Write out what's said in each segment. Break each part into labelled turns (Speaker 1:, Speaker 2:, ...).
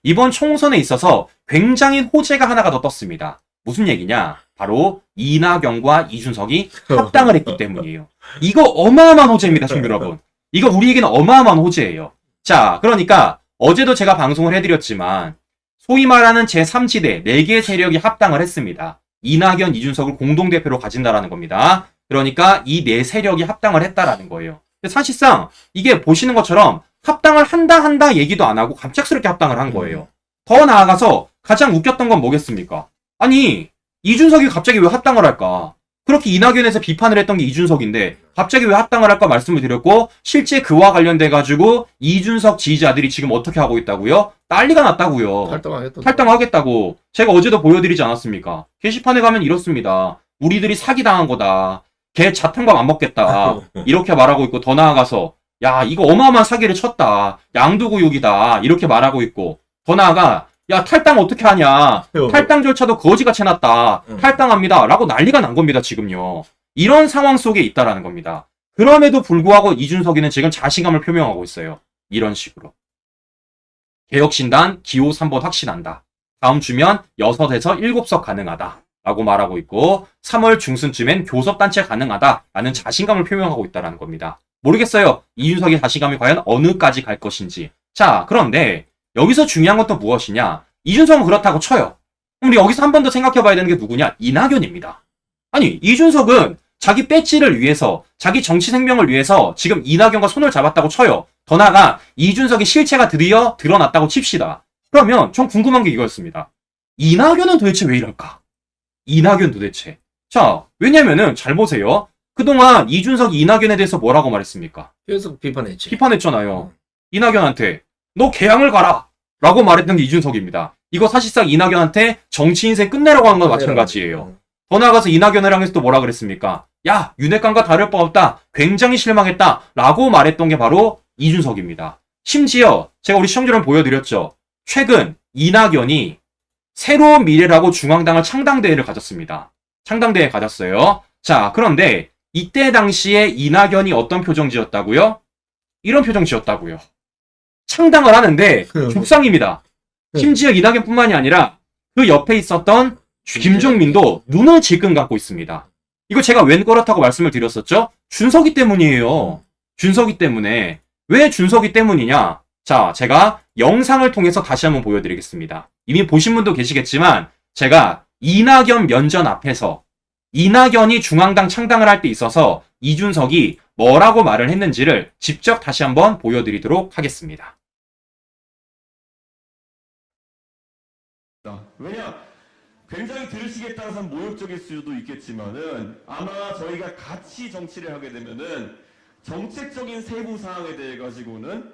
Speaker 1: 이번 총선에 있어서 굉장히 호재가 하나가 더 떴습니다. 무슨 얘기냐? 바로 이낙연과 이준석이 합당을 했기 때문이에요. 이거 어마어마한 호재입니다, 시청자 여러분. 이거 우리에게는 어마어마한 호재예요. 자, 그러니까 어제도 제가 방송을 해드렸지만 소위 말하는 제3지대 4개의 세력이 합당을 했습니다. 이낙연, 이준석을 공동대표로 가진다라는 겁니다. 그러니까 이 4세력이 합당을 했다라는 거예요. 근데 사실상 이게 보시는 것처럼 합당을 한다 얘기도 안 하고 갑작스럽게 합당을 한 거예요. 더 나아가서 가장 웃겼던 건 뭐겠습니까? 아니, 이준석이 갑자기 왜 합당을 할까? 그렇게 이낙연에서 비판을 했던 게 이준석인데 갑자기 왜 합당을 할까 말씀을 드렸고, 실제 그와 관련돼 가지고 이준석 지지자들이 지금 어떻게 하고 있다고요? 난리가 났다고요. 탈당하겠다고. 제가 어제도 보여드리지 않았습니까? 게시판에 가면 이렇습니다. 우리들이 사기당한 거다. 걔 자탕밥 안 먹겠다. 이렇게 말하고 있고, 더 나아가서 야, 이거 어마어마한 사기를 쳤다. 양도구육이다. 이렇게 말하고 있고, 더 나아가 야, 탈당 어떻게 하냐. 탈당 절차도 거지같이 해놨다. 탈당합니다. 라고 난리가 난 겁니다, 지금요. 이런 상황 속에 있다라는 겁니다. 그럼에도 불구하고 이준석이는 지금 자신감을 표명하고 있어요. 이런 식으로. 개혁신단 기호 3번 확신한다. 다음 주면 6에서 7석 가능하다. 라고 말하고 있고, 3월 중순쯤엔 교섭단체 가능하다. 라는 자신감을 표명하고 있다는 겁니다. 모르겠어요. 이준석의 자신감이 과연 어느까지 갈 것인지. 자, 그런데 여기서 중요한 건 또 무엇이냐? 이준석은 그렇다고 쳐요. 우리 여기서 한 번 더 생각해 봐야 되는 게 누구냐? 이낙연입니다. 아니, 이준석은 자기 배지를 위해서, 자기 정치 생명을 위해서 지금 이낙연과 손을 잡았다고 쳐요. 더 나아가 이준석의 실체가 드디어 드러났다고 칩시다. 그러면 전 궁금한 게 이거였습니다. 이낙연은 도대체 왜 이럴까? 이낙연 도대체. 자, 왜냐면은 잘 보세요. 그동안 이준석이 이낙연에 대해서 뭐라고 말했습니까?
Speaker 2: 계속 비판했지.
Speaker 1: 비판했잖아요. 이낙연한테 너 개항을 가라 라고 말했던 게 이준석입니다. 이거 사실상 이낙연한테 정치 인생 끝내라고 한 건 마찬가지예요. 더 나아가서 이낙연을 향해서 또 뭐라 그랬습니까? 야, 윤핵관과 다를 바 없다. 굉장히 실망했다. 라고 말했던 게 바로 이준석입니다. 심지어 제가 우리 시청자를 보여드렸죠. 최근 이낙연이 새로운 미래라고 중앙당을 창당대회를 가졌습니다. 창당대회 가졌어요. 자, 그런데 이때 당시에 이낙연이 어떤 표정 지었다고요? 이런 표정 지었다고요. 창당을 하는데 죽상입니다. 심지어 이낙연뿐만이 아니라 그 옆에 있었던 김종민도 눈을 질끈 감고 있습니다. 이거 제가 웬 그렇다고 말씀을 드렸었죠? 준석이 때문이에요. 준석이 때문에. 왜 준석이 때문이냐? 자, 제가 영상을 통해서 다시 한번 보여드리겠습니다. 이미 보신 분도 계시겠지만 제가 이낙연 면전 앞에서 이낙연이 중앙당 창당을 할 때 있어서 이준석이 뭐라고 말을 했는지를 직접 다시 한번 보여드리도록 하겠습니다.
Speaker 3: 왜냐? 굉장히 들으시기에 따라서 모욕적일 수도 있겠지만은 아마 저희가 같이 정치를 하게 되면은 정책적인 세부 사항에 대해 가지고는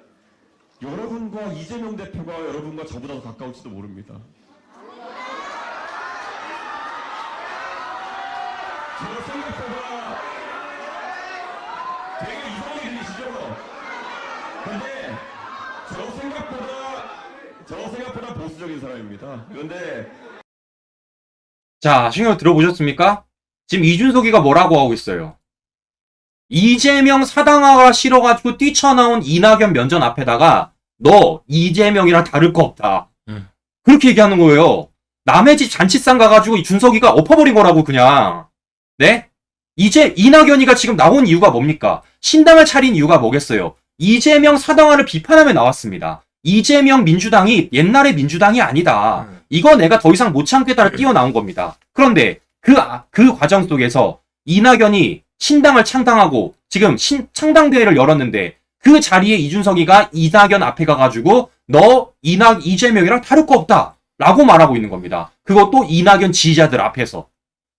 Speaker 3: 여러분과 이재명 대표가 여러분과 저보다 더 가까울지도 모릅니다. 저 생각보다 되게 이상하게 들리시죠? 근데 저 생각보다 보수적인 사람입니다. 그런데
Speaker 1: 자, 신경 들어보셨습니까? 지금 이준석이가 뭐라고 하고 있어요? 이재명 사당화가 싫어가지고 뛰쳐나온 이낙연 면전 앞에다가 너 이재명이랑 다를 거 없다. 그렇게 얘기하는 거예요. 남의 집 잔치상 가가지고 준석이가 엎어버린 거라고 그냥. 네? 이제 이낙연이가 지금 나온 이유가 뭡니까? 신당을 차린 이유가 뭐겠어요? 이재명 사당화를 비판하며 나왔습니다. 이재명 민주당이 옛날의 민주당이 아니다. 이거 내가 더 이상 못 참겠다를 뛰어나온 겁니다. 그런데 그 과정 속에서 이낙연이 신당을 창당하고 지금 창당대회를 열었는데 그 자리에 이준석이가 이낙연 앞에 가가지고 너 이재명이랑 다를 거 없다 라고 말하고 있는 겁니다. 그것도 이낙연 지지자들 앞에서.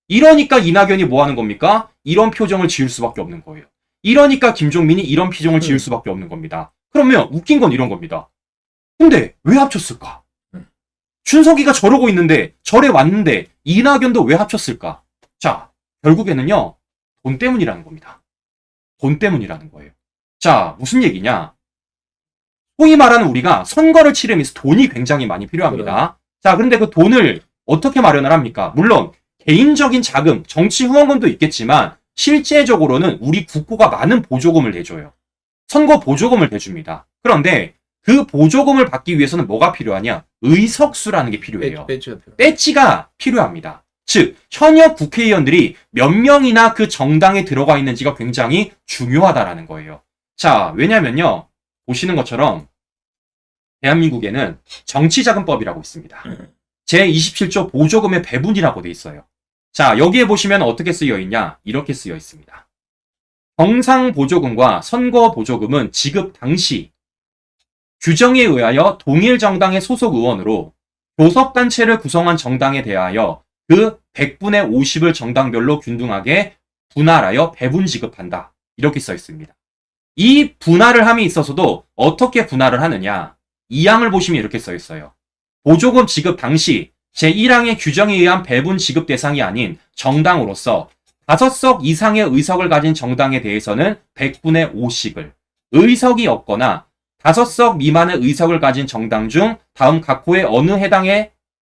Speaker 1: 이러니까 이낙연이 뭐 하는 겁니까? 이런 표정을 지을 수밖에 없는 거예요. 이러니까 김종민이 이런 표정을 지을 수밖에 없는 겁니다. 그러면 웃긴 건 이런 겁니다. 근데 왜 합쳤을까? 준석이가 저러고 있는데 절에 왔는데 이낙연도 왜 합쳤을까? 자, 결국에는요. 돈 때문이라는 겁니다. 돈 때문이라는 거예요. 자, 무슨 얘기냐? 소위 말하는 우리가 선거를 치르면서 돈이 굉장히 많이 필요합니다. 자, 그런데 그 돈을 어떻게 마련을 합니까? 물론 개인적인 자금, 정치 후원금도 있겠지만 실제적으로는 우리 국고가 많은 보조금을 내줘요. 선거 보조금을 내줍니다. 그런데 그 보조금을 받기 위해서는 뭐가 필요하냐? 의석수라는 게 필요해요.
Speaker 2: 배지가 필요.
Speaker 1: 배지가 필요합니다. 즉, 현역 국회의원들이 몇 명이나 그 정당에 들어가 있는지가 굉장히 중요하다라는 거예요. 자, 왜냐면요. 보시는 것처럼 대한민국에는 정치자금법이라고 있습니다. 제27조 보조금의 배분이라고 돼 있어요. 자, 여기에 보시면 어떻게 쓰여 있냐? 이렇게 쓰여 있습니다. 정상보조금과 선거보조금은 지급 당시 규정에 의하여 동일 정당의 소속 의원으로 교섭단체를 구성한 정당에 대하여 그 100분의 50을 정당별로 균등하게 분할하여 배분 지급한다. 이렇게 써 있습니다. 이 분할을 함에 있어서도 어떻게 분할을 하느냐? 2항을 보시면 이렇게 써 있어요. 보조금 지급 당시 제1항의 규정에 의한 배분 지급 대상이 아닌 정당으로서 5석 이상의 의석을 가진 정당에 대해서는 100분의 5씩을, 의석이 없거나 5석 미만의 의석을 가진 정당 중 다음 각 호의 어느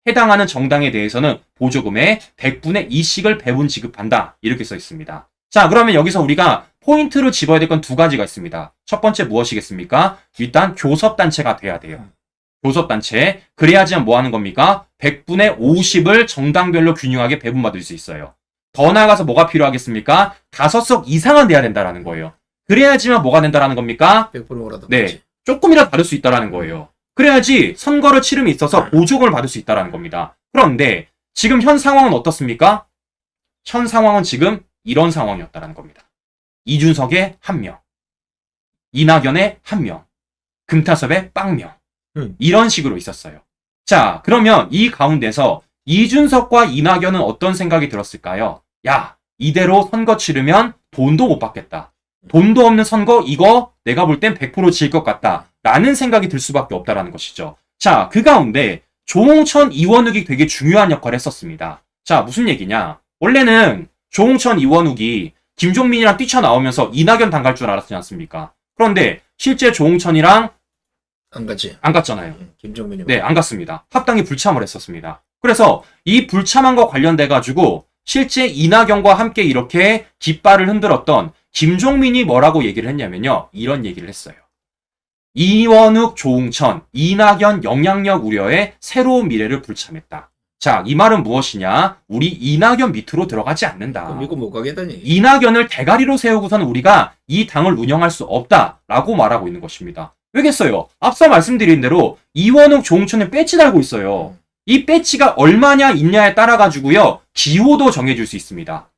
Speaker 1: 해당하는 정당에 대해서는 보조금의 100분의 2씩을 배분 지급한다. 이렇게 써 있습니다. 자, 그러면 여기서 우리가 포인트를 집어야 될 건 두 가지가 있습니다. 첫 번째 무엇이겠습니까? 일단 교섭단체가 돼야 돼요. 교섭단체. 그래야지만 뭐 하는 겁니까? 100분의 50을 정당별로 균등하게 배분받을 수 있어요. 더 나아가서 뭐가 필요하겠습니까? 5석 이상은 돼야 된다라는 거예요. 그래야지만 뭐가 된다라는 겁니까?
Speaker 2: 100%라도.
Speaker 1: 네. 조금이라도 받을 수 있다라는 거예요. 그래야지 선거를 치름에 있어서 보조금을 받을 수 있다라는 겁니다. 그런데 지금 현 상황은 어떻습니까? 현 상황은 지금 이런 상황이었다라는 겁니다. 이준석의 1명, 이낙연의 1명, 금타섭의 0명. 이런 식으로 있었어요. 자, 그러면 이 가운데서 이준석과 이낙연은 어떤 생각이 들었을까요? 야, 이대로 선거 치르면 돈도 못 받겠다. 돈도 없는 선거 이거 내가 볼 땐 100% 질 것 같다. 라는 생각이 들 수밖에 없다라는 것이죠. 자, 그 가운데 조홍천, 이원욱이 되게 중요한 역할을 했었습니다. 자, 무슨 얘기냐? 원래는 조홍천, 이원욱이 김종민이랑 뛰쳐나오면서 이낙연 당갈 줄 알았지 않습니까? 그런데 실제 조홍천이랑
Speaker 2: 안 갔지.
Speaker 1: 안 갔잖아요.
Speaker 2: 김종민이.
Speaker 1: 네, 안 갔습니다. 합당이 불참을 했었습니다. 그래서 이 불참한과 관련돼가지고 실제 이낙연과 함께 이렇게 깃발을 흔들었던 김종민이 뭐라고 얘기를 했냐면요. 이런 얘기를 했어요. 이원욱, 조홍천, 이낙연 영향력 우려에 새로운 미래를 불참했다. 자, 이 말은 무엇이냐? 우리 이낙연 밑으로 들어가지 않는다.
Speaker 2: 믿고 못 가겠다는 얘기.
Speaker 1: 이낙연을 대가리로 세우고서는 우리가 이 당을 운영할 수 없다라고 말하고 있는 것입니다. 왜겠어요? 앞서 말씀드린 대로 이원욱, 조홍천은 배지 달고 있어요. 이 배지가 얼마냐 있냐에 따라 가지고요. 기호도 정해줄 수 있습니다.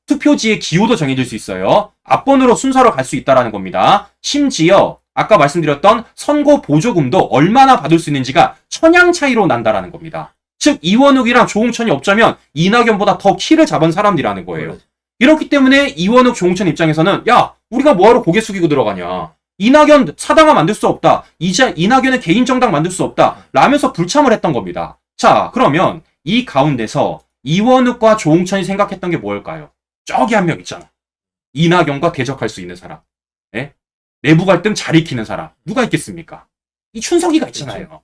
Speaker 1: 투표지의 기호도 정해줄 수 있어요. 앞번으로 순서로 갈 수 있다라는 겁니다. 심지어 아까 말씀드렸던 선거 보조금도 얼마나 받을 수 있는지가 천양 차이로 난다라는 겁니다. 즉 이원욱이랑 조홍천이 없자면 이낙연보다 더 키를 잡은 사람들이라는 거예요. 이렇기 때문에 이원욱, 조홍천 입장에서는 야, 우리가 뭐하러 고개 숙이고 들어가냐. 이낙연 사당화 만들 수 없다. 이제 이낙연의 개인 정당 만들 수 없다. 라면서 불참을 했던 겁니다. 자, 그러면 이 가운데서 이원욱과 조홍천이 생각했던 게 뭘까요? 저기 한 명 있잖아. 이낙연과 대적할 수 있는 사람. 네? 내부 갈등 잘 익히는 사람. 누가 있겠습니까? 이 춘석이가 있잖아요.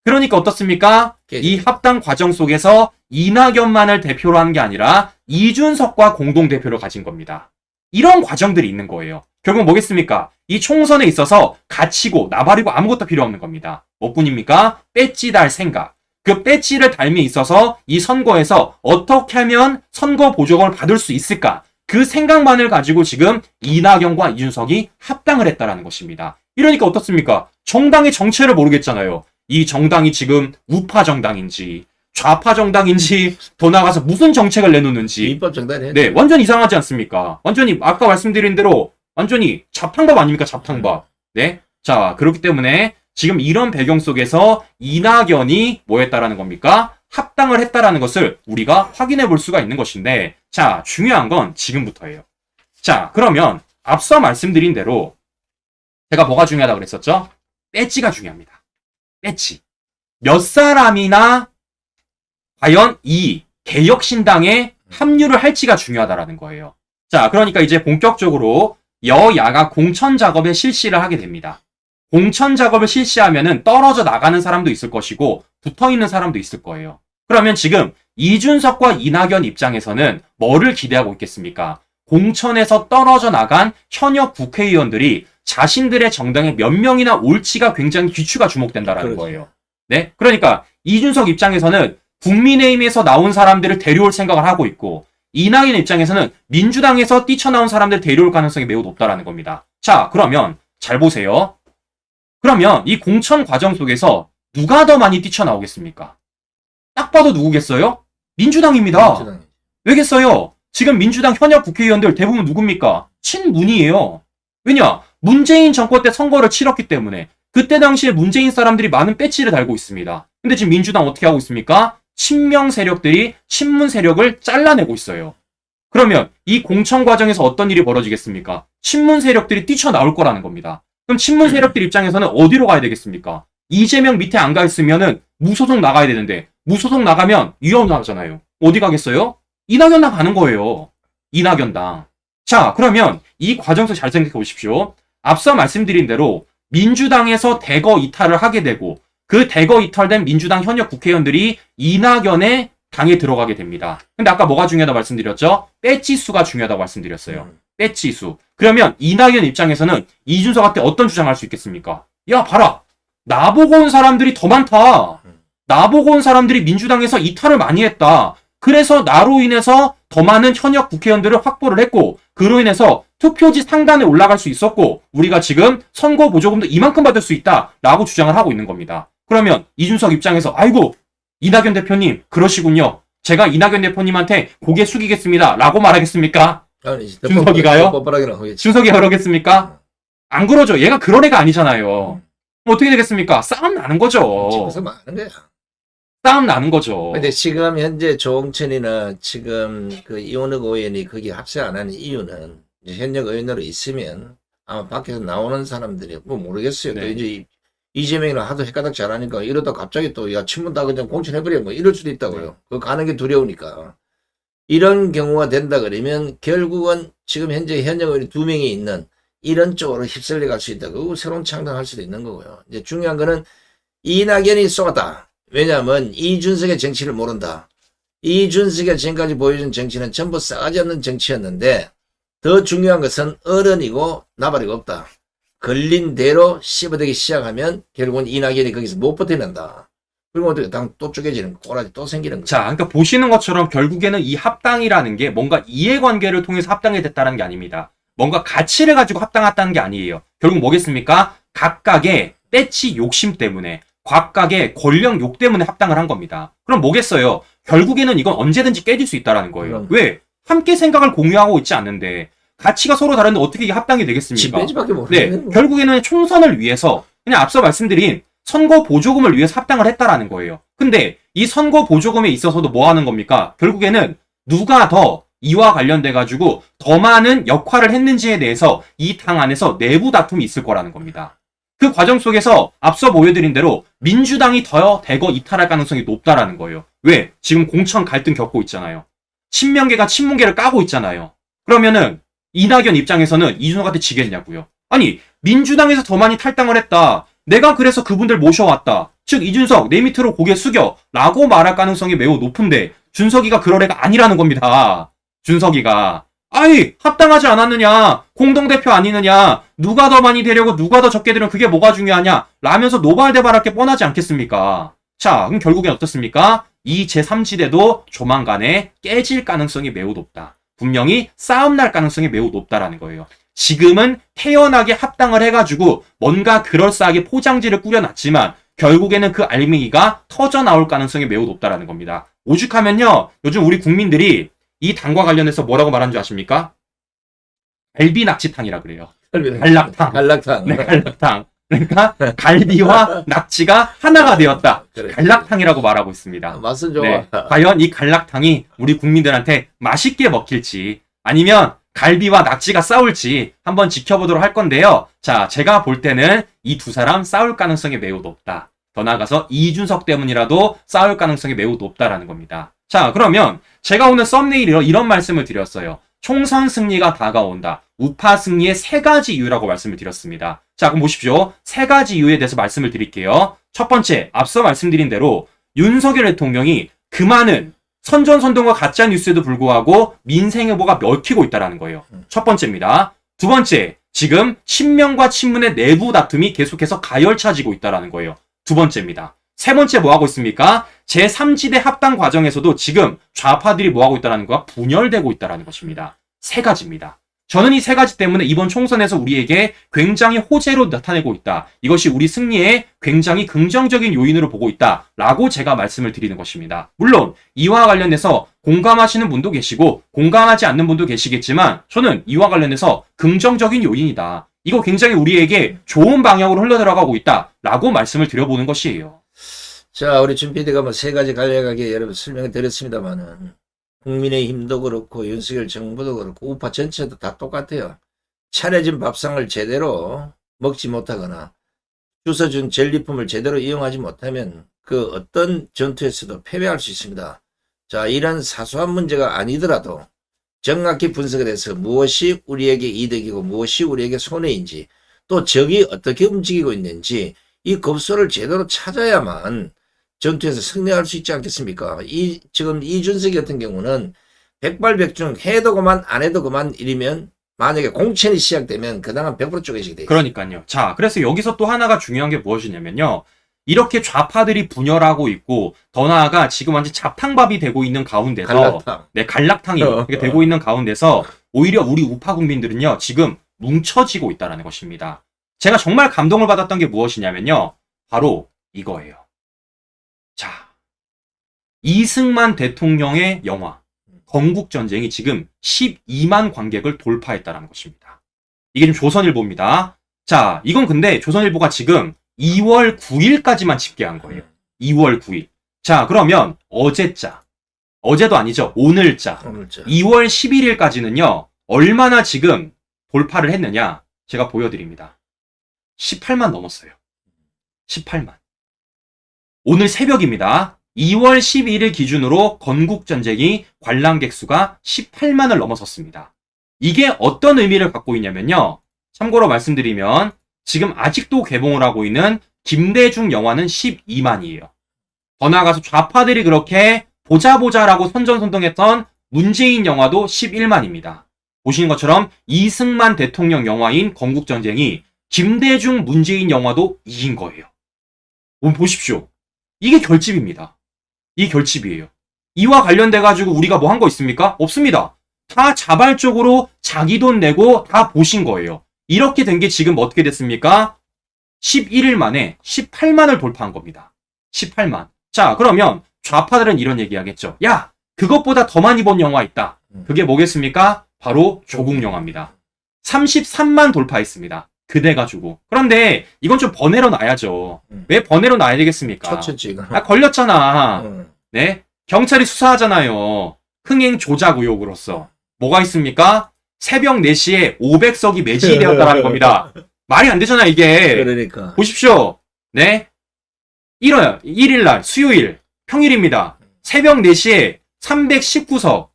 Speaker 1: 그러니까 어떻습니까? 이 합당 과정 속에서 이낙연만을 대표로 하는 게 아니라 이준석과 공동대표를 가진 겁니다. 이런 과정들이 있는 거예요. 결국 뭐겠습니까? 이 총선에 있어서 갇히고 나발이고 아무것도 필요 없는 겁니다. 뭐뿐입니까? 배지 달 생각. 그 배지를 달미에 있어서 이 선거에서 어떻게 하면 선거 보조금을 받을 수 있을까? 그 생각만을 가지고 지금 이낙연과 이준석이 합당을 했다라는 것입니다. 이러니까 어떻습니까? 정당의 정체를 모르겠잖아요. 이 정당이 지금 우파 정당인지 좌파 정당인지 더 나아가서 무슨 정책을 내놓는지
Speaker 2: 입법 정당이
Speaker 1: 네, 완전 이상하지 않습니까? 완전히 아까 말씀드린 대로 완전히 잡탕밥 아닙니까? 잡탕밥. 네. 자, 그렇기 때문에 지금 이런 배경 속에서 이낙연이 뭐 했다라는 겁니까? 합당을 했다라는 것을 우리가 확인해 볼 수가 있는 것인데, 자, 중요한 건 지금부터예요. 자, 그러면 앞서 말씀드린 대로 제가 뭐가 중요하다고 그랬었죠? 배지가 중요합니다. 배지. 몇 사람이나 과연 이 개혁신당에 합류를 할지가 중요하다라는 거예요. 자, 그러니까 이제 본격적으로 여야가 공천 작업에 실시를 하게 됩니다. 공천 작업을 실시하면은 떨어져 나가는 사람도 있을 것이고 붙어 있는 사람도 있을 거예요. 그러면 지금 이준석과 이낙연 입장에서는 뭐를 기대하고 있겠습니까? 공천에서 떨어져 나간 현역 국회의원들이 자신들의 정당에 몇 명이나 올지가 굉장히 귀추가 주목된다라는
Speaker 2: 그렇죠.
Speaker 1: 거예요. 네? 그러니까 이준석 입장에서는 국민의힘에서 나온 사람들을 데려올 생각을 하고 있고 이낙연 입장에서는 민주당에서 뛰쳐나온 사람들을 데려올 가능성이 매우 높다라는 겁니다. 자, 그러면 잘 보세요. 그러면 이 공천 과정 속에서 누가 더 많이 뛰쳐나오겠습니까? 딱 봐도 누구겠어요? 민주당입니다.
Speaker 2: 민주당이.
Speaker 1: 왜겠어요? 지금 민주당 현역 국회의원들 대부분 누굽니까? 친문이에요. 왜냐? 문재인 정권 때 선거를 치렀기 때문에 그때 당시에 문재인 사람들이 많은 배지를 달고 있습니다. 근데 지금 민주당 어떻게 하고 있습니까? 친명 세력들이 친문 세력을 잘라내고 있어요. 그러면 이 공천 과정에서 어떤 일이 벌어지겠습니까? 친문 세력들이 뛰쳐나올 거라는 겁니다. 그럼 친문 세력들 입장에서는 어디로 가야 되겠습니까? 이재명 밑에 안 가 있으면은 무소속 나가야 되는데 무소속 나가면 위험하잖아요. 어디 가겠어요? 이낙연 당 가는 거예요. 이낙연당. 자, 그러면 이 과정에서 잘 생각해 보십시오. 앞서 말씀드린 대로 민주당에서 대거 이탈을 하게 되고 그 대거 이탈된 민주당 현역 국회의원들이 이낙연의 당에 들어가게 됩니다. 근데 아까 뭐가 중요하다고 말씀드렸죠? 배지 수가 중요하다고 말씀드렸어요. 배지 수. 그러면 이낙연 입장에서는 이준석한테 어떤 주장을 할 수 있겠습니까? 야, 봐라. 나보고 온 사람들이 더 많다. 나보고 온 사람들이 민주당에서 이탈을 많이 했다. 그래서 나로 인해서 더 많은 현역 국회의원들을 확보를 했고 그로 인해서 투표지 상단에 올라갈 수 있었고 우리가 지금 선거 보조금도 이만큼 받을 수 있다라고 주장을 하고 있는 겁니다. 그러면 이준석 입장에서 아이고 이낙연 대표님 그러시군요. 제가 이낙연 대표님한테 고개 숙이겠습니다. 라고 말하겠습니까?
Speaker 2: 아니,
Speaker 1: 준석이가요?
Speaker 2: 뻔뻔하게는 하겠지.
Speaker 1: 준석이 그러겠습니까? 안 그러죠. 얘가 그런 애가 아니잖아요. 어떻게 되겠습니까? 싸움 나는 거죠.
Speaker 2: 집에서 많은 거야.
Speaker 1: 싸움 나는 거죠.
Speaker 2: 근데 지금 현재 조홍천이나 지금 그 이원욱 의원이 거기 합세 안 하는 이유는 이제 현역 의원으로 있으면 아마 밖에서 나오는 사람들이 뭐 모르겠어요.
Speaker 1: 네.
Speaker 2: 또 이제 이재명이랑 하도 헷가닥 잘하니까 이러다 갑자기 또 야 친문 다 그냥 공천해버려 뭐 이럴 수도 있다고요.
Speaker 1: 네.
Speaker 2: 그거 가는 게 두려우니까. 이런 경우가 된다 그러면 결국은 지금 현재 현역 의원이 2명이 있는 이런 쪽으로 휩쓸려 갈 수 있다. 그리고 새로운 창당할 수도 있는 거고요. 이제 중요한 거는 이낙연이 쏘았다. 왜냐하면 이준석의 정치를 모른다. 이준석이 지금까지 보여준 정치는 전부 싸가지 없는 정치였는데 더 중요한 것은 어른이고 나발이가 없다. 걸린 대로 씹어대기 시작하면 결국은 이낙연이 거기서 못 버텨낸다. 그리고 어떻게 당 또 쪼개지는 꼬라지 또 생기는 거죠.
Speaker 1: 자, 그러니까 보시는 것처럼 결국에는 이 합당이라는 게 뭔가 이해관계를 통해서 합당이 됐다는 게 아닙니다. 뭔가 가치를 가지고 합당했다는 게 아니에요. 결국 뭐겠습니까? 각각의 배치 욕심 때문에 각각의 권력 욕 때문에 합당을 한 겁니다. 그럼 뭐겠어요? 결국에는 이건 언제든지 깨질 수 있다는 거예요. 왜? 함께 생각을 공유하고 있지 않는데 가치가 서로 다른데 어떻게 이게 합당이 되겠습니까?
Speaker 2: 집배지밖에
Speaker 1: 네,
Speaker 2: 모르겠는 거.
Speaker 1: 결국에는 총선을 위해서 그냥 앞서 말씀드린 선거 보조금을 위해서 합당을 했다라는 거예요. 근데 이 선거 보조금에 있어서도 뭐 하는 겁니까? 결국에는 누가 더 이와 관련돼 가지고 더 많은 역할을 했는지에 대해서 이 당 안에서 내부 다툼이 있을 거라는 겁니다. 그 과정 속에서 앞서 보여드린 대로 민주당이 더 대거 이탈할 가능성이 높다라는 거예요. 왜? 지금 공천 갈등 겪고 있잖아요. 친명계가 친문계를 까고 있잖아요. 그러면은 이낙연 입장에서는 이준석한테 지겠냐고요. 아니 민주당에서 더 많이 탈당을 했다. 내가 그래서 그분들 모셔왔다. 즉 이준석 내 밑으로 고개 숙여 라고 말할 가능성이 매우 높은데 준석이가 그럴 애가 아니라는 겁니다. 준석이가 아이 합당하지 않았느냐 공동대표 아니느냐 누가 더 많이 되려고 누가 더 적게 되려면 그게 뭐가 중요하냐 라면서 노발대발할 게 뻔하지 않겠습니까? 자 그럼 결국엔 어떻습니까? 이 제3지대도 조만간에 깨질 가능성이 매우 높다. 분명히 싸움 날 가능성이 매우 높다라는 거예요. 지금은 태연하게 합당을 해가지고 뭔가 그럴싸하게 포장지를 꾸려놨지만 결국에는 그 알맹이가 터져나올 가능성이 매우 높다라는 겁니다. 오죽하면요 요즘 우리 국민들이 이 당과 관련해서 뭐라고 말하는 줄 아십니까? 갈비낙지탕이라 그래요. 갈락탕.
Speaker 2: 갈락탕.
Speaker 1: 네, 갈락탕. 그러니까 갈비와 낙지가 하나가 되었다.
Speaker 2: 그래.
Speaker 1: 갈락탕이라고 말하고 있습니다.
Speaker 2: 맛은 좋아.
Speaker 1: 네, 과연 이 갈락탕이 우리 국민들한테 맛있게 먹힐지 아니면 갈비와 낙지가 싸울지 한번 지켜보도록 할 건데요. 자, 제가 볼 때는 이 두 사람 싸울 가능성이 매우 높다. 더 나아가서 이준석 때문이라도 싸울 가능성이 매우 높다라는 겁니다. 자, 그러면 제가 오늘 썸네일로 이런 말씀을 드렸어요. 총선 승리가 다가온다. 우파 승리의 3가지 이유라고 말씀을 드렸습니다. 자, 그럼 보십시오. 3가지 이유에 대해서 말씀을 드릴게요. 첫 번째, 앞서 말씀드린 대로 윤석열 대통령이 그 많은 선전선동과 가짜뉴스에도 불구하고 민생 후보가 먹히고 있다는 거예요. 첫 번째입니다. 두 번째, 지금 친명과 친문의 내부 다툼이 계속해서 가열차지고 있다는 거예요. 두 번째입니다. 세 번째 뭐 하고 있습니까? 제3지대 합당 과정에서도 지금 좌파들이 뭐 하고 있다는 거야? 분열되고 있다는 것입니다. 세 가지입니다. 저는 이 세 가지 때문에 이번 총선에서 우리에게 굉장히 호재로 나타내고 있다. 이것이 우리 승리에 굉장히 긍정적인 요인으로 보고 있다라고 제가 말씀을 드리는 것입니다. 물론 이와 관련해서 공감하시는 분도 계시고 공감하지 않는 분도 계시겠지만 저는 이와 관련해서 긍정적인 요인이다. 이거 굉장히 우리에게 좋은 방향으로 흘러들어가고 있다라고 말씀을 드려보는 것이에요.
Speaker 2: 자, 우리 준 PD가 뭐 세 가지 간략하게 여러분 설명을 드렸습니다만은 국민의힘도 그렇고 윤석열 정부도 그렇고 우파 전체도 다 똑같아요. 차려진 밥상을 제대로 먹지 못하거나 주워준 전리품을 제대로 이용하지 못하면 그 어떤 전투에서도 패배할 수 있습니다. 자, 이런 사소한 문제가 아니더라도 정확히 분석을 해서 무엇이 우리에게 이득이고 무엇이 우리에게 손해인지 또 적이 어떻게 움직이고 있는지 이 급소를 제대로 찾아야만 전투에서 승리할 수 있지 않겠습니까? 지금 이준석이 같은 경우는 백발백중 해도 그만 안 해도 그만 일이면 만약에 공천이 시작되면 그당은 100% 쪼개지게 돼요.
Speaker 1: 그러니까요. 자, 그래서 여기서 또 하나가 중요한 게 무엇이냐면요. 이렇게 좌파들이 분열하고 있고 더 나아가 지금 완전 잡탕밥이 되고 있는 가운데서
Speaker 2: 갈라탕.
Speaker 1: 네, 갈락탕이 이렇게 되고 있는 가운데서 오히려 우리 우파 국민들은요. 지금 뭉쳐지고 있다는 것입니다. 제가 정말 감동을 받았던 게 무엇이냐면요. 바로 이거예요. 자, 이승만 대통령의 영화 건국전쟁이 지금 12만 관객을 돌파했다는 것입니다. 이게 지금 조선일보입니다. 자, 이건 근데 조선일보가 지금 2월 9일까지만 집계한 거예요. 2월 9일. 자, 그러면 어제자, 어제도 아니죠. 오늘자, 2월 11일까지는요. 얼마나 지금 돌파를 했느냐 제가 보여드립니다. 18만 넘었어요. 18만. 오늘 새벽입니다. 2월 12일 기준으로 건국전쟁이 관람객 수가 18만을 넘어섰습니다. 이게 어떤 의미를 갖고 있냐면요. 참고로 말씀드리면 지금 아직도 개봉을 하고 있는 김대중 영화는 12만이에요. 더 나아가서 좌파들이 그렇게 보자보자라고 선전선동했던 문재인 영화도 11만입니다. 보시는 것처럼 이승만 대통령 영화인 건국전쟁이 김대중 문재인 영화도 이긴 거예요. 보십시오. 이게 결집입니다. 이 결집이에요. 이와 관련돼가지고 우리가 뭐 한 거 있습니까? 없습니다. 다 자발적으로 자기 돈 내고 다 보신 거예요. 이렇게 된 게 지금 어떻게 됐습니까? 11일 만에 18만을 돌파한 겁니다. 18만. 자, 그러면 좌파들은 이런 얘기 하겠죠. 야, 그것보다 더 많이 본 영화 있다. 그게 뭐겠습니까? 바로 조국 영화입니다. 33만 돌파했습니다. 그대 가지고. 그런데 이건 좀 번외로 놔야죠. 왜 번외로 놔야 되겠습니까?
Speaker 2: 쳤쳤지 이거.
Speaker 1: 아, 걸렸잖아. 네? 경찰이 수사하잖아요. 흥행 조작 의혹으로서. 뭐가 있습니까? 새벽 4시에 500석이 매진이 되었다는 겁니다. 말이 안 되잖아, 이게.
Speaker 2: 그러니까.
Speaker 1: 보십시오. 네? 1일 날, 수요일, 평일입니다. 새벽 4시에 319석,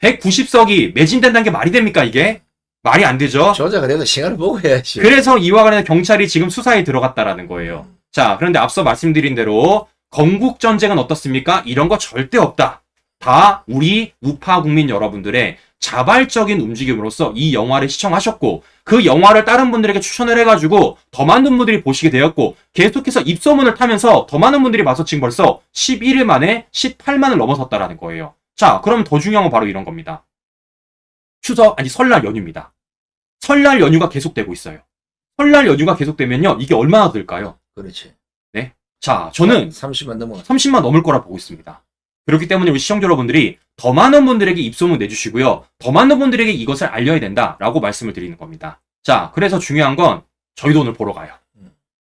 Speaker 1: 190석이 매진된다는 게 말이 됩니까, 이게? 말이 안 되죠?
Speaker 2: 조작을 해도 시간을 보고 해야지.
Speaker 1: 그래서 이와 관련해 경찰이 지금 수사에 들어갔다라는 거예요. 자, 그런데 앞서 말씀드린 대로 건국전쟁은 어떻습니까? 이런 거 절대 없다. 다 우리 우파 국민 여러분들의 자발적인 움직임으로써 이 영화를 시청하셨고 그 영화를 다른 분들에게 추천을 해가지고 더 많은 분들이 보시게 되었고 계속해서 입소문을 타면서 더 많은 분들이 봐서 지금 벌써 11일 만에 18만을 넘어섰다라는 거예요. 자, 그럼 더 중요한 건 바로 이런 겁니다. 설날 연휴입니다. 설날 연휴가 계속되고 있어요. 설날 연휴가 계속되면요, 이게 얼마나 들까요?
Speaker 2: 그렇지.
Speaker 1: 네. 자, 저는
Speaker 2: 30만 넘어.
Speaker 1: 30만 넘을 거라 보고 있습니다. 그렇기 때문에 우리 시청자 여러분들이 더 많은 분들에게 입소문 내주시고요. 더 많은 분들에게 이것을 알려야 된다라고 말씀을 드리는 겁니다. 자, 그래서 중요한 건 저희도 오늘 보러 가요.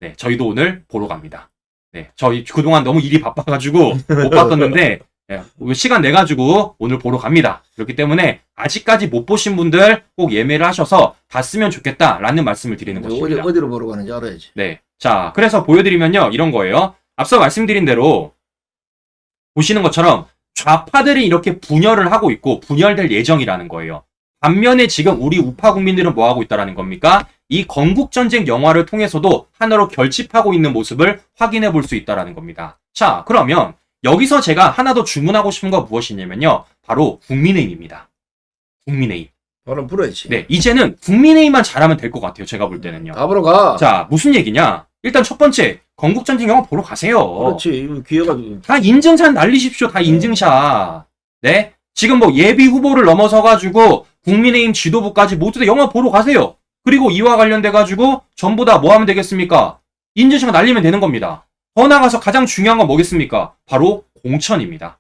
Speaker 1: 네, 저희도 오늘 보러 갑니다. 네, 저희 그동안 너무 일이 바빠가지고 못 봤었는데 네, 시간 내가지고 오늘 보러 갑니다. 그렇기 때문에 아직까지 못 보신 분들 꼭 예매를 하셔서 봤으면 좋겠다라는 말씀을 드리는 것입니다.
Speaker 2: 어디로 보러 가는지 알아야지.
Speaker 1: 네, 자, 그래서 보여드리면요, 이런 거예요. 앞서 말씀드린 대로 보시는 것처럼 좌파들이 이렇게 분열을 하고 있고 분열될 예정이라는 거예요. 반면에 지금 우리 우파 국민들은 뭐 하고 있다라는 겁니까? 이 건국전쟁 영화를 통해서도 하나로 결집하고 있는 모습을 확인해 볼 수 있다라는 겁니다. 자, 그러면 여기서 제가 하나 더 주문하고 싶은 거 무엇이냐면요. 바로 국민의힘입니다. 국민의힘.
Speaker 2: 바람 불어야지.
Speaker 1: 네, 이제는 국민의힘만 잘하면 될 것 같아요. 제가 볼 때는요.
Speaker 2: 다 보러 가.
Speaker 1: 자, 무슨 얘기냐? 일단 첫 번째, 건국전쟁 영화 보러 가세요.
Speaker 2: 그렇지. 이거 기회가
Speaker 1: 다 인증샷 날리십시오. 다 인증샷. 네? 지금 뭐 예비 후보를 넘어서가지고 국민의힘 지도부까지 모두 다 영화 보러 가세요. 그리고 이와 관련돼가지고 전부 다 뭐 하면 되겠습니까? 인증샷 날리면 되는 겁니다. 더 나가서 가장 중요한 건 뭐겠습니까? 바로 공천입니다.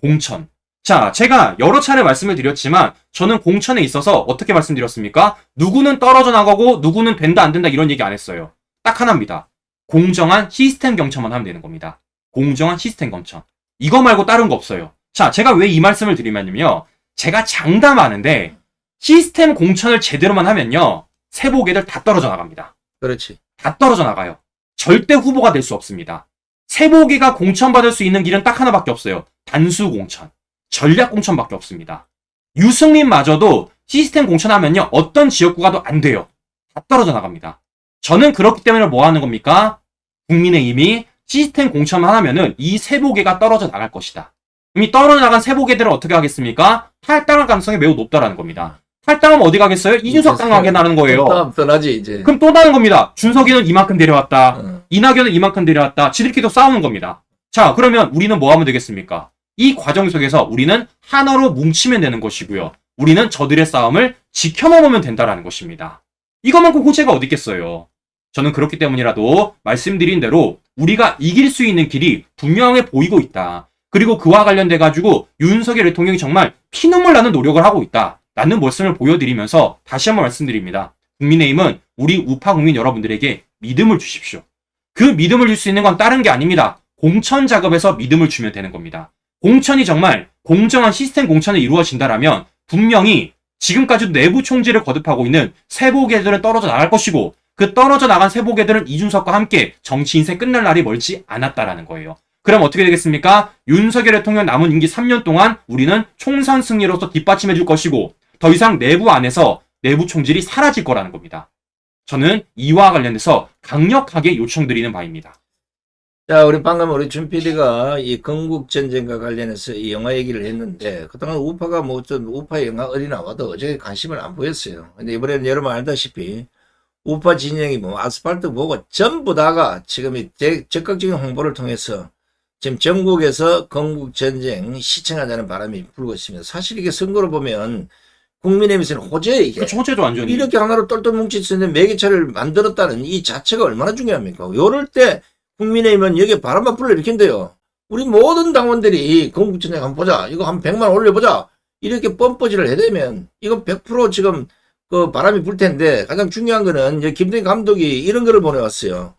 Speaker 1: 공천. 자, 제가 여러 차례 말씀을 드렸지만 저는 공천에 있어서 어떻게 말씀드렸습니까? 누구는 떨어져 나가고 누구는 된다 안 된다 이런 얘기 안 했어요. 딱 하나입니다. 공정한 시스템 경천만 하면 되는 겁니다. 공정한 시스템 경천. 이거 말고 다른 거 없어요. 자, 제가 왜 이 말씀을 드리면요. 제가 장담하는데 시스템 공천을 제대로만 하면요. 세보개들 다 떨어져 나갑니다.
Speaker 2: 그렇지.
Speaker 1: 다 떨어져 나가요. 절대 후보가 될 수 없습니다. 세보개가 공천받을 수 있는 길은 딱 하나밖에 없어요. 단수 공천. 전략 공천밖에 없습니다. 유승민마저도 시스템 공천하면요. 어떤 지역구가 도 안 돼요. 다 떨어져 나갑니다. 저는 그렇기 때문에 뭐 하는 겁니까? 국민의힘이 시스템 공천만 하면은 이 세보개가 떨어져 나갈 것이다. 이미 떨어져 나간 세보개들은 어떻게 하겠습니까? 탈당할 가능성이 매우 높다라는 겁니다. 탈당하면 어디 가겠어요? 이준석 당하게 나는 거예요.
Speaker 2: 다음 떠나지 이제.
Speaker 1: 그럼 또 다른 겁니다. 준석이는 이만큼 데려왔다.
Speaker 2: 어.
Speaker 1: 이낙연은 이만큼 데려왔다. 지들끼리도 싸우는 겁니다. 자, 그러면 우리는 뭐 하면 되겠습니까? 이 과정 속에서 우리는 하나로 뭉치면 되는 것이고요. 우리는 저들의 싸움을 지켜먹으면 된다라는 것입니다. 이것만큼 호재가 어디 있겠어요. 저는 그렇기 때문이라도 말씀드린 대로 우리가 이길 수 있는 길이 분명해 보이고 있다. 그리고 그와 관련돼가지고 윤석열 대통령이 정말 피눈물 나는 노력을 하고 있다. 라는 말씀을 보여드리면서 다시 한번 말씀드립니다. 국민의힘은 우리 우파 국민 여러분들에게 믿음을 주십시오. 그 믿음을 줄 수 있는 건 다른 게 아닙니다. 공천 작업에서 믿음을 주면 되는 겁니다. 공천이 정말 공정한 시스템 공천이 이루어진다라면 분명히 지금까지도 내부 총질을 거듭하고 있는 세보개들은 떨어져 나갈 것이고 그 떨어져 나간 세보개들은 이준석과 함께 정치 인생 끝날 날이 멀지 않았다라는 거예요. 그럼 어떻게 되겠습니까? 윤석열 대통령 남은 임기 3년 동안 우리는 총선 승리로서 뒷받침해 줄 것이고 더 이상 내부 안에서 내부 총질이 사라질 거라는 겁니다. 저는 이와 관련해서 강력하게 요청드리는 바입니다.
Speaker 2: 자, 우리 방금 우리 준 PD가 이 건국전쟁과 관련해서 이 영화 얘기를 했는데, 그동안 우파가 뭐 좀 우파 영화 어디 나와도 어제 관심을 안 보였어요. 근데 이번에는 여러분 알다시피, 우파 진영이 뭐 아스팔트 보고 전부 다가 지금 이 적극적인 홍보를 통해서 지금 전국에서 건국전쟁 시청하자는 바람이 불고 있습니다. 사실 이게 선거로 보면 국민의힘에서는 호재 이게.
Speaker 1: 그렇죠. 호재도 완전히.
Speaker 2: 이렇게 하나로 똘똘 뭉치는데 매개체를 만들었다는 이 자체가 얼마나 중요합니까? 요럴 때 국민의힘은 여기에 바람만 불러일으킨대요. 우리 모든 당원들이 건국전쟁 한번 보자. 이거 한 100만 올려보자. 이렇게 뻔뻔지를 해대면 이거 100% 지금 그 바람이 불 텐데 가장 중요한 거는 김동인 감독이 이런 거를 보내왔어요.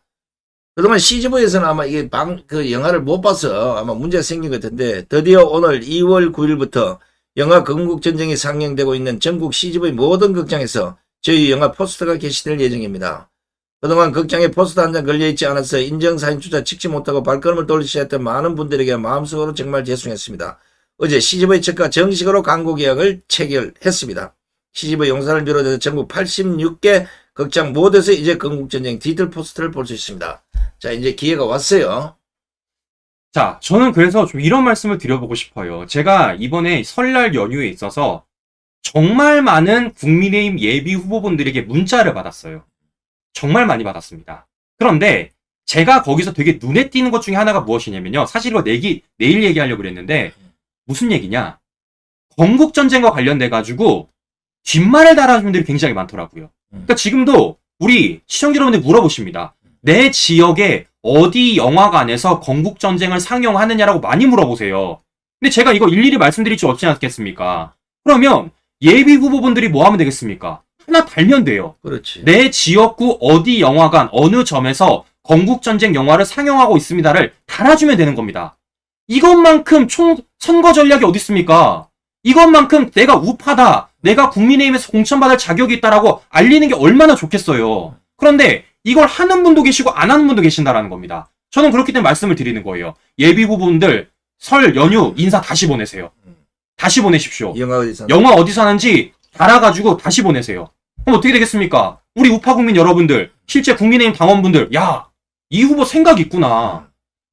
Speaker 2: 그동안 CGV에서는 아마 이게 그 영화를 못 봐서 아마 문제가 생긴 것 같은데 드디어 오늘 2월 9일부터 영화 건국전쟁이 상영되고 있는 전국 CGV 모든 극장에서 저희 영화 포스터가 게시될 예정입니다. 그동안 극장에 포스터 한 장 걸려있지 않아서 인정사진 주자 찍지 못하고 발걸음을 돌리셔야 했던 많은 분들에게 마음속으로 정말 죄송했습니다. 어제 CGV 측과 정식으로 광고 계약을 체결했습니다. CGV 용산을 비롯해서 전국 86개 극장 모두에서 이제 건국전쟁 디지털 포스터를 볼 수 있습니다. 자, 이제 기회가 왔어요.
Speaker 1: 자, 저는 그래서 좀 이런 말씀을 드려보고 싶어요. 제가 이번에 설날 연휴에 있어서 정말 많은 국민의힘 예비 후보분들에게 문자를 받았어요. 정말 많이 받았습니다. 그런데 제가 거기서 되게 눈에 띄는 것 중에 하나가 무엇이냐면요. 사실 이거 내일 얘기하려고 그랬는데 무슨 얘기냐. 건국전쟁과 관련돼가지고 뒷말을 달아주는 분들이 굉장히 많더라고요. 그러니까 지금도 우리 시청자 여러분들 물어보십니다. 내 지역에 어디 영화관에서 건국전쟁을 상영하느냐라고 많이 물어보세요. 근데 제가 이거 일일이 말씀드릴 수 없지 않겠습니까? 그러면 예비 후보분들이 뭐 하면 되겠습니까? 하나 달면 돼요.
Speaker 2: 그렇지.
Speaker 1: 내 지역구 어디 영화관 어느 점에서 건국전쟁 영화를 상영하고 있습니다를 달아주면 되는 겁니다. 이것만큼 선거 전략이 어디 있습니까? 이것만큼 내가 우파다, 내가 국민의힘에서 공천받을 자격이 있다라고 알리는 게 얼마나 좋겠어요. 그런데 이걸 하는 분도 계시고 안 하는 분도 계신다라는 겁니다. 저는 그렇기 때문에 말씀을 드리는 거예요. 예비 후보분들 설 연휴 인사 다시 보내세요. 다시 보내십시오. 영화 어디서 하는지 알아가지고 다시 보내세요. 그럼 어떻게 되겠습니까? 우리 우파 국민 여러분들, 실제 국민의힘 당원분들, 야, 이 후보 생각 있구나.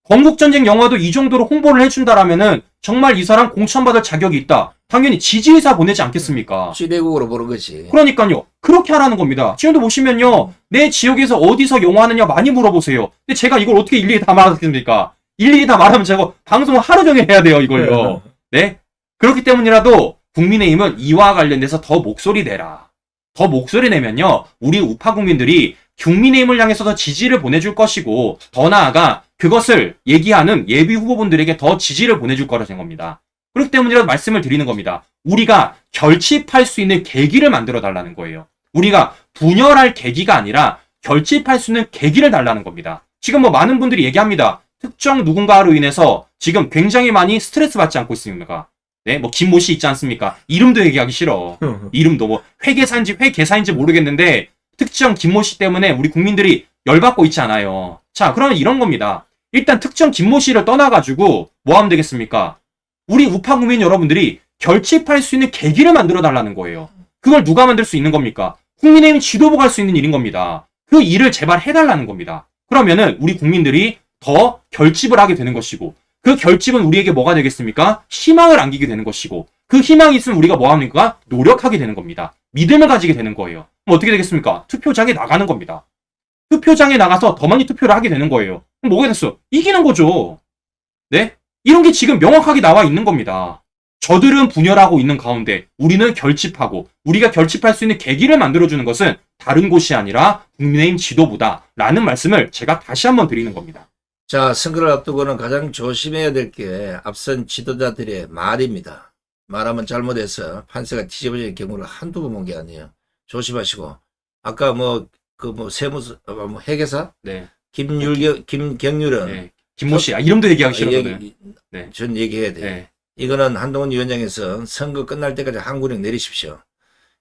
Speaker 1: 건국전쟁 영화도 이 정도로 홍보를 해준다라면은 정말 이 사람 공천받을 자격이 있다. 당연히 지지의사 보내지 않겠습니까?
Speaker 2: 시대국으로 보는 거지.
Speaker 1: 그러니까요. 그렇게 하라는 겁니다. 지금도 보시면요. 내 지역에서 어디서 영화하느냐 많이 물어보세요. 근데 제가 이걸 어떻게 일일이 다 말하겠습니까? 일일이 다 말하면 제가 방송을 하루 종일 해야 돼요, 이걸요. 네? 그렇기 때문이라도 국민의힘은 이와 관련돼서 더 목소리 내라. 더 목소리 내면요. 우리 우파 국민들이 국민의힘을 향해서 더 지지를 보내줄 것이고 더 나아가 그것을 얘기하는 예비 후보분들에게 더 지지를 보내줄 거라는 겁니다. 그렇기 때문이라도 말씀을 드리는 겁니다. 우리가 결집할 수 있는 계기를 만들어 달라는 거예요. 우리가 분열할 계기가 아니라 결집할 수 있는 계기를 달라는 겁니다. 지금 뭐 많은 분들이 얘기합니다. 특정 누군가로 인해서 지금 굉장히 많이 스트레스 받지 않고 있습니까? 네, 뭐 김모 씨 있지 않습니까? 이름도 얘기하기 싫어. 이름도 뭐 회계사인지 회계사인지 모르겠는데 특정 김모 씨 때문에 우리 국민들이 열받고 있지 않아요. 자, 그러면 이런 겁니다. 일단 특정 김모 씨를 떠나가지고 뭐 하면 되겠습니까? 우리 우파 국민 여러분들이 결집할 수 있는 계기를 만들어 달라는 거예요. 그걸 누가 만들 수 있는 겁니까? 국민의힘 지도부가 할 수 있는 일인 겁니다. 그 일을 제발 해달라는 겁니다. 그러면은 우리 국민들이 더 결집을 하게 되는 것이고 그 결집은 우리에게 뭐가 되겠습니까? 희망을 안기게 되는 것이고 그 희망이 있으면 우리가 뭐 합니까? 노력하게 되는 겁니다. 믿음을 가지게 되는 거예요. 그럼 어떻게 되겠습니까? 투표장에 나가는 겁니다. 투표장에 나가서 더 많이 투표를 하게 되는 거예요. 그럼 뭐가 됐어? 이기는 거죠. 네? 이런 게 지금 명확하게 나와 있는 겁니다. 저들은 분열하고 있는 가운데 우리는 결집하고 우리가 결집할 수 있는 계기를 만들어주는 것은 다른 곳이 아니라 국민의힘 지도부다라는 말씀을 제가 다시 한번 드리는 겁니다.
Speaker 2: 자, 선거를 앞두고는 가장 조심해야 될 게 앞선 지도자들의 말입니다. 말하면 잘못해서 판세가 뒤집어질 경우를 한두 번 본 게 아니에요. 조심하시고. 아까 회계사?
Speaker 1: 네.
Speaker 2: 김경률은.
Speaker 1: 네. 김모 씨, 이름도 얘기하기 싫어, 저는. 네.
Speaker 2: 전 얘기해야 돼요.
Speaker 1: 네.
Speaker 2: 이거는 한동훈 위원장에서 선거 끝날 때까지 항구령 내리십시오.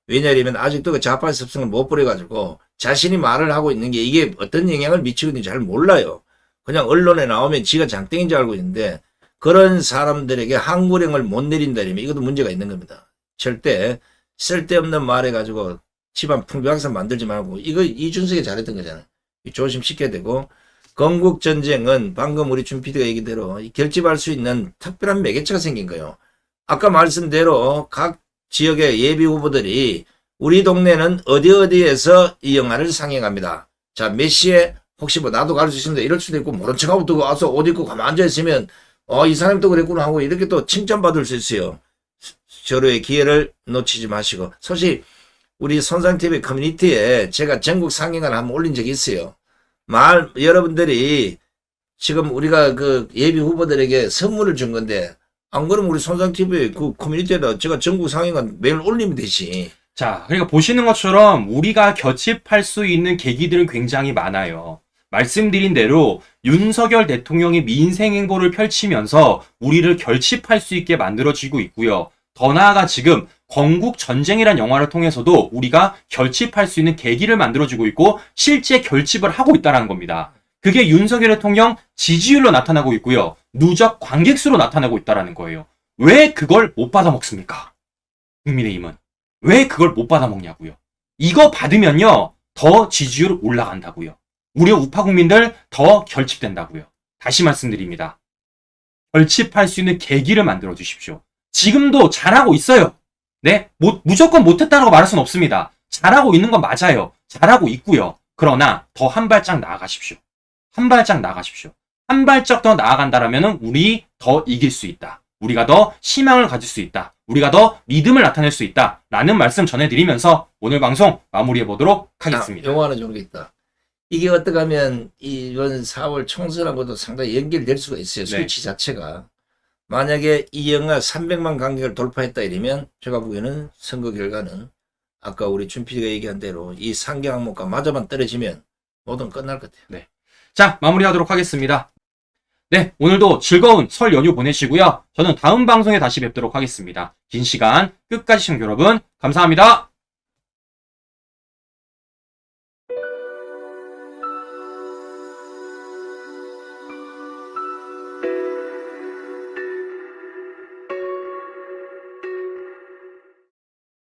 Speaker 2: 왜냐하면 아직도 그 좌파 습성을 못 버려가지고 자신이 말을 하고 있는 게 이게 어떤 영향을 미치고 있는지 잘 몰라요. 그냥 언론에 나오면 지가 장땡인 줄 알고 있는데 그런 사람들에게 항구령을 못 내린다면 이것도 문제가 있는 겁니다. 절대 쓸데없는 말 해가지고 집안 풍비박산 만들지 말고 이거 이준석이 잘했던 거잖아요. 조심시켜야 되고 건국전쟁은 방금 우리 준 PD가 얘기대로 결집할 수 있는 특별한 매개체가 생긴 거예요. 아까 말씀대로 각 지역의 예비 후보들이 우리 동네는 어디에서 이 영화를 상영합니다. 자, 몇 시에 혹시 뭐 나도 갈 수 있습니다. 이럴 수도 있고 모른 척하고 또 와서 옷 입고 가만 앉아있으면 이 사람이 또 그랬구나 하고 이렇게 또 칭찬받을 수 있어요. 서로의 기회를 놓치지 마시고. 사실 우리 손상TV 커뮤니티에 제가 전국 상영을 한번 올린 적이 있어요. 여러분들이 지금 우리가 그 예비 후보들에게 선물을 준 건데 안 그러면 우리 손상TV 그 커뮤니티에다 제가 전국 상영은 매일 올리면 되지.
Speaker 1: 자, 그러니까 보시는 것처럼 우리가 결집할 수 있는 계기들은 굉장히 많아요. 말씀드린 대로 윤석열 대통령이 민생 행보를 펼치면서 우리를 결집할 수 있게 만들어지고 있고요. 더 나아가 지금 건국 전쟁이란 영화를 통해서도 우리가 결집할 수 있는 계기를 만들어주고 있고 실제 결집을 하고 있다는 겁니다. 그게 윤석열 대통령 지지율로 나타나고 있고요. 누적 관객수로 나타나고 있다는 거예요. 왜 그걸 못 받아먹습니까? 국민의힘은. 왜 그걸 못 받아먹냐고요. 이거 받으면요. 더 지지율 올라간다고요. 우리 우파 국민들 더 결집된다고요. 다시 말씀드립니다. 결집할 수 있는 계기를 만들어 주십시오. 지금도 잘하고 있어요. 네, 무조건 못했다라고 말할 수는 없습니다. 잘하고 있는 건 맞아요. 잘하고 있고요. 그러나 더 한 발짝 나아가십시오. 한 발짝 나아가십시오. 한 발짝 더 나아간다라면 우리 더 이길 수 있다. 우리가 더 희망을 가질 수 있다. 우리가 더 믿음을 나타낼 수 있다. 라는 말씀 전해드리면서 오늘 방송 마무리해 보도록 하겠습니다.
Speaker 2: 영어 하나 좋은 게 있다. 이게 어떻게 하면 이번 4월 총선하고도 상당히 연결될 수가 있어요. 수치 자체가. 만약에 이 영화 300만 관객을 돌파했다 이러면 제가 보기에는 선거 결과는 아까 우리 준 PD가 얘기한 대로 이 상계 항목과 마저만 떨어지면 모든 끝날 것 같아요.
Speaker 1: 네. 자, 마무리하도록 하겠습니다. 네, 오늘도 즐거운 설 연휴 보내시고요. 저는 다음 방송에 다시 뵙도록 하겠습니다. 긴 시간 끝까지 시청자 여러분 감사합니다.